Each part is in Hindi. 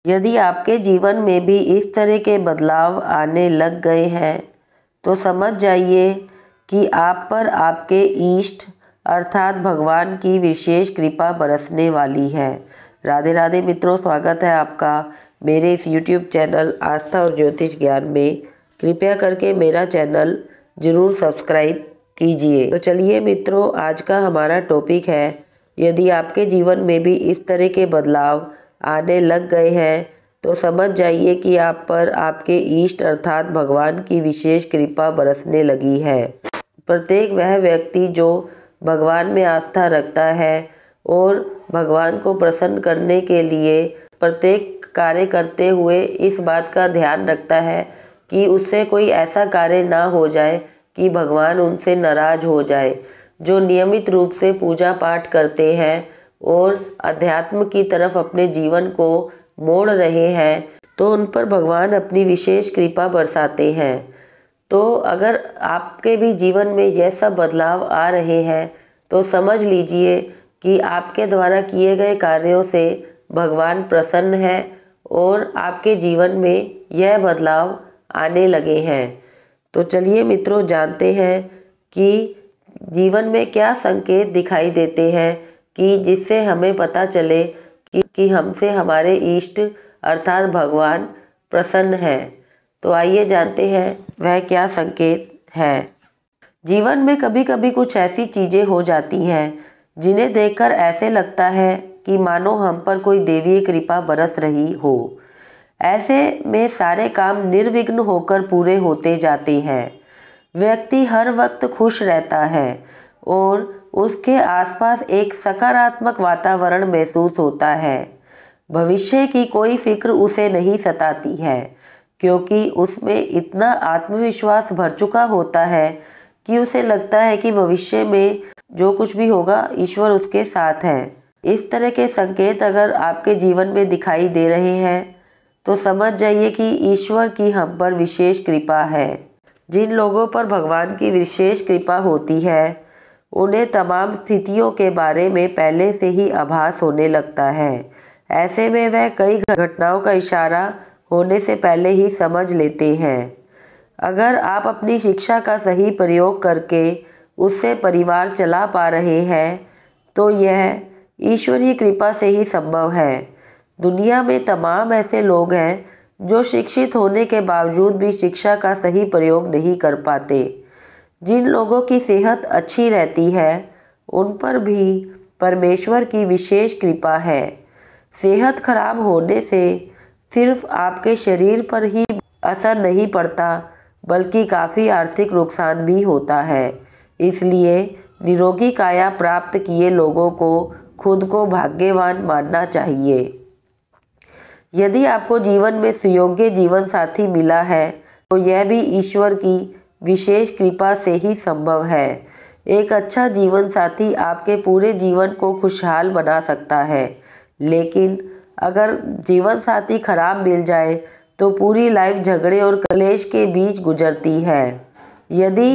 यदि आपके जीवन में भी इस तरह के बदलाव आने लग गए हैं तो समझ जाइए कि आप पर आपके इष्ट अर्थात भगवान की विशेष कृपा बरसने वाली है। राधे राधे मित्रों, स्वागत है आपका मेरे इस YouTube चैनल आस्था और ज्योतिष ज्ञान में। कृपया करके मेरा चैनल ज़रूर सब्सक्राइब कीजिए। तो चलिए मित्रों, आज का हमारा टॉपिक है, यदि आपके जीवन में भी इस तरह के बदलाव आने लग गए हैं तो समझ जाइए कि आप पर आपके इष्ट अर्थात भगवान की विशेष कृपा बरसने लगी है। प्रत्येक वह व्यक्ति जो भगवान में आस्था रखता है और भगवान को प्रसन्न करने के लिए प्रत्येक कार्य करते हुए इस बात का ध्यान रखता है कि उससे कोई ऐसा कार्य ना हो जाए कि भगवान उनसे नाराज हो जाए। जो नियमित रूप से पूजा पाठ करते हैं और अध्यात्म की तरफ अपने जीवन को मोड़ रहे हैं तो उन पर भगवान अपनी विशेष कृपा बरसाते हैं। तो अगर आपके भी जीवन में यह सब बदलाव आ रहे हैं तो समझ लीजिए कि आपके द्वारा किए गए कार्यों से भगवान प्रसन्न है और आपके जीवन में यह बदलाव आने लगे हैं। तो चलिए मित्रों, जानते हैं कि जीवन में क्या संकेत दिखाई देते हैं कि जिससे हमें पता चले कि हमसे हमारे इष्ट अर्थात भगवान प्रसन्न हैं। तो आइए जानते हैं वह क्या संकेत है। जीवन में कभी कभी कुछ ऐसी चीज़ें हो जाती हैं जिन्हें देखकर ऐसे लगता है कि मानो हम पर कोई देवीय कृपा बरस रही हो। ऐसे में सारे काम निर्विघ्न होकर पूरे होते जाते हैं। व्यक्ति हर वक्त खुश रहता है और उसके आसपास एक सकारात्मक वातावरण महसूस होता है। भविष्य की कोई फिक्र उसे नहीं सताती है क्योंकि उसमें इतना आत्मविश्वास भर चुका होता है कि उसे लगता है कि भविष्य में जो कुछ भी होगा ईश्वर उसके साथ है। इस तरह के संकेत अगर आपके जीवन में दिखाई दे रहे हैं तो समझ जाइए कि ईश्वर की हम पर विशेष कृपा है। जिन लोगों पर भगवान की विशेष कृपा होती है उन्हें तमाम स्थितियों के बारे में पहले से ही आभास होने लगता है। ऐसे में वह कई घटनाओं का इशारा होने से पहले ही समझ लेते हैं। अगर आप अपनी शिक्षा का सही प्रयोग करके उससे परिवार चला पा रहे हैं तो यह ईश्वरीय कृपा से ही संभव है। दुनिया में तमाम ऐसे लोग हैं जो शिक्षित होने के बावजूद भी शिक्षा का सही प्रयोग नहीं कर पाते। जिन लोगों की सेहत अच्छी रहती है उन पर भी परमेश्वर की विशेष कृपा है। सेहत खराब होने से सिर्फ आपके शरीर पर ही असर नहीं पड़ता बल्कि काफ़ी आर्थिक नुकसान भी होता है। इसलिए निरोगी काया प्राप्त किए लोगों को खुद को भाग्यवान मानना चाहिए। यदि आपको जीवन में सुयोग्य जीवन साथी मिला है तो यह भी ईश्वर की विशेष कृपा से ही संभव है। एक अच्छा जीवन साथी आपके पूरे जीवन को खुशहाल बना सकता है, लेकिन अगर जीवन साथी खराब मिल जाए तो पूरी लाइफ झगड़े और कलेश के बीच गुजरती है। यदि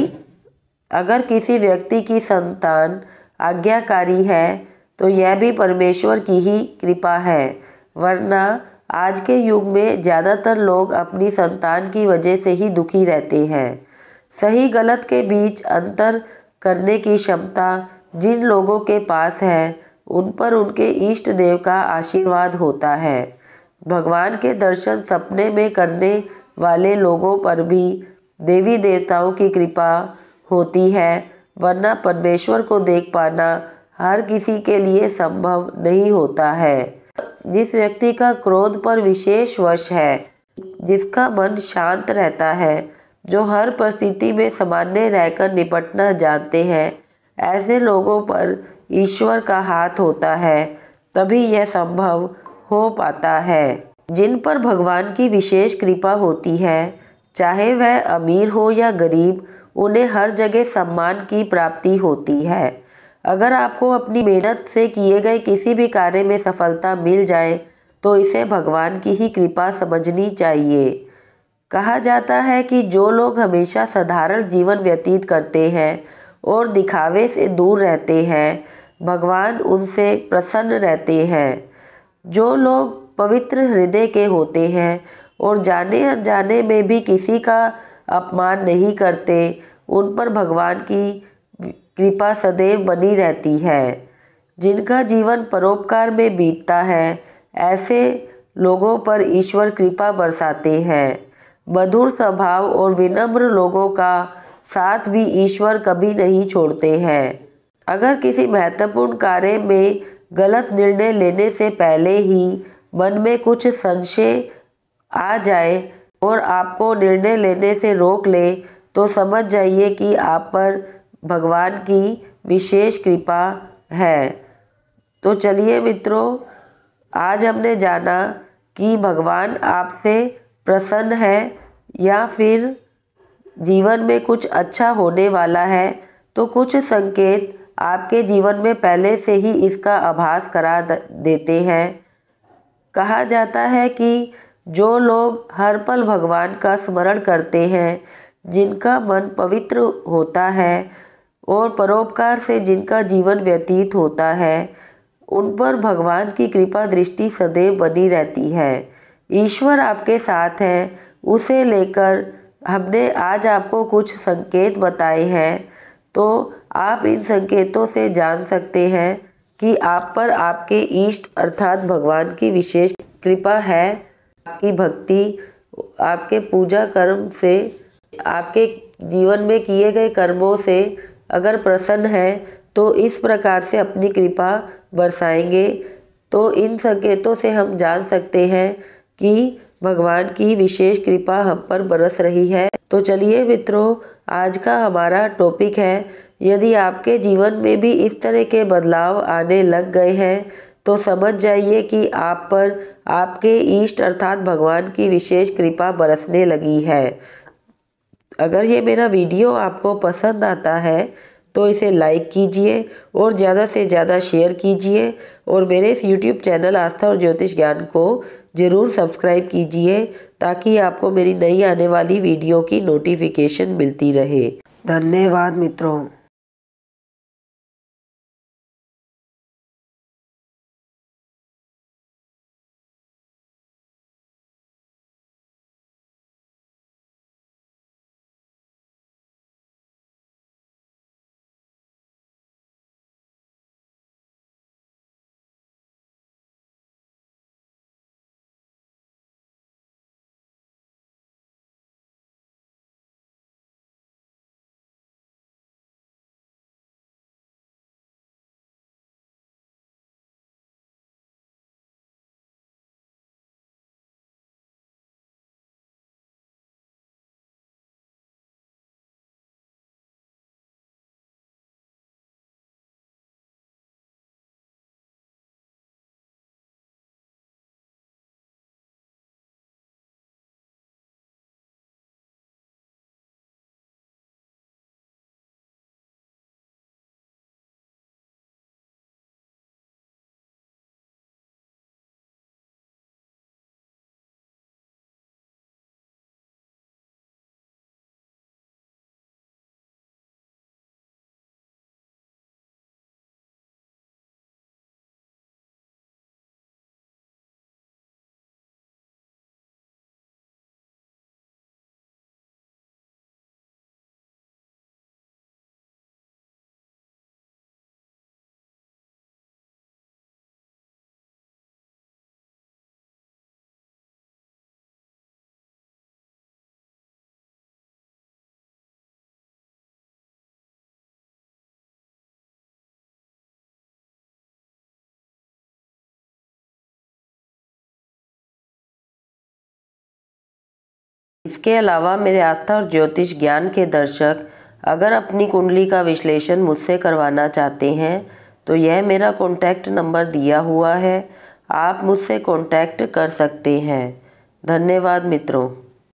अगर किसी व्यक्ति की संतान आज्ञाकारी है तो यह भी परमेश्वर की ही कृपा है, वरना आज के युग में ज़्यादातर लोग अपनी संतान की वजह से ही दुखी रहते हैं। सही गलत के बीच अंतर करने की क्षमता जिन लोगों के पास है उन पर उनके इष्ट देव का आशीर्वाद होता है। भगवान के दर्शन सपने में करने वाले लोगों पर भी देवी देवताओं की कृपा होती है, वरना परमेश्वर को देख पाना हर किसी के लिए संभव नहीं होता है। जिस व्यक्ति का क्रोध पर विशेष वश है, जिसका मन शांत रहता है, जो हर परिस्थिति में सामान्य रहकर निपटना जानते हैं, ऐसे लोगों पर ईश्वर का हाथ होता है, तभी यह संभव हो पाता है। जिन पर भगवान की विशेष कृपा होती है, चाहे वह अमीर हो या गरीब, उन्हें हर जगह सम्मान की प्राप्ति होती है। अगर आपको अपनी मेहनत से किए गए किसी भी कार्य में सफलता मिल जाए तो इसे भगवान की ही कृपा समझनी चाहिए। कहा जाता है कि जो लोग हमेशा साधारण जीवन व्यतीत करते हैं और दिखावे से दूर रहते हैं, भगवान उनसे प्रसन्न रहते हैं। जो लोग पवित्र हृदय के होते हैं और जाने अनजाने में भी किसी का अपमान नहीं करते, उन पर भगवान की कृपा सदैव बनी रहती है। जिनका जीवन परोपकार में बीतता है, ऐसे लोगों पर ईश्वर कृपा बरसाते हैं। मधुर स्वभाव और विनम्र लोगों का साथ भी ईश्वर कभी नहीं छोड़ते हैं। अगर किसी महत्वपूर्ण कार्य में गलत निर्णय लेने से पहले ही मन में कुछ संशय आ जाए और आपको निर्णय लेने से रोक ले, तो समझ जाइए कि आप पर भगवान की विशेष कृपा है। तो चलिए मित्रों, आज हमने जाना कि भगवान आपसे प्रसन्न है या फिर जीवन में कुछ अच्छा होने वाला है, तो कुछ संकेत आपके जीवन में पहले से ही इसका आभास करा देते हैं। कहा जाता है कि जो लोग हर पल भगवान का स्मरण करते हैं, जिनका मन पवित्र होता है और परोपकार से जिनका जीवन व्यतीत होता है, उन पर भगवान की कृपा दृष्टि सदैव बनी रहती है। ईश्वर आपके साथ है, उसे लेकर हमने आज आपको कुछ संकेत बताए हैं। तो आप इन संकेतों से जान सकते हैं कि आप पर आपके इष्ट अर्थात भगवान की विशेष कृपा है। आपकी भक्ति, आपके पूजा कर्म से, आपके जीवन में किए गए कर्मों से अगर प्रसन्न है, तो इस प्रकार से अपनी कृपा बरसाएंगे। तो इन संकेतों से हम जान सकते हैं कि भगवान की विशेष कृपा हम पर बरस रही है। तो चलिए मित्रों, आज का हमारा टॉपिक है, यदि आपके जीवन में भी इस तरह के बदलाव आने लग गए हैं, तो समझ जाइए कि आप पर आपके इष्ट अर्थात भगवान की विशेष कृपा बरसने लगी है। अगर ये मेरा वीडियो आपको पसंद आता है तो इसे लाइक कीजिए और ज़्यादा से ज़्यादा शेयर कीजिए और मेरे इस YouTube चैनल आस्था और ज्योतिष ज्ञान को ज़रूर सब्सक्राइब कीजिए, ताकि आपको मेरी नई आने वाली वीडियो की नोटिफिकेशन मिलती रहे। धन्यवाद मित्रों। इसके अलावा मेरे आस्था और ज्योतिष ज्ञान के दर्शक अगर अपनी कुंडली का विश्लेषण मुझसे करवाना चाहते हैं, तो यह मेरा कॉन्टैक्ट नंबर दिया हुआ है, आप मुझसे कॉन्टैक्ट कर सकते हैं। धन्यवाद मित्रों।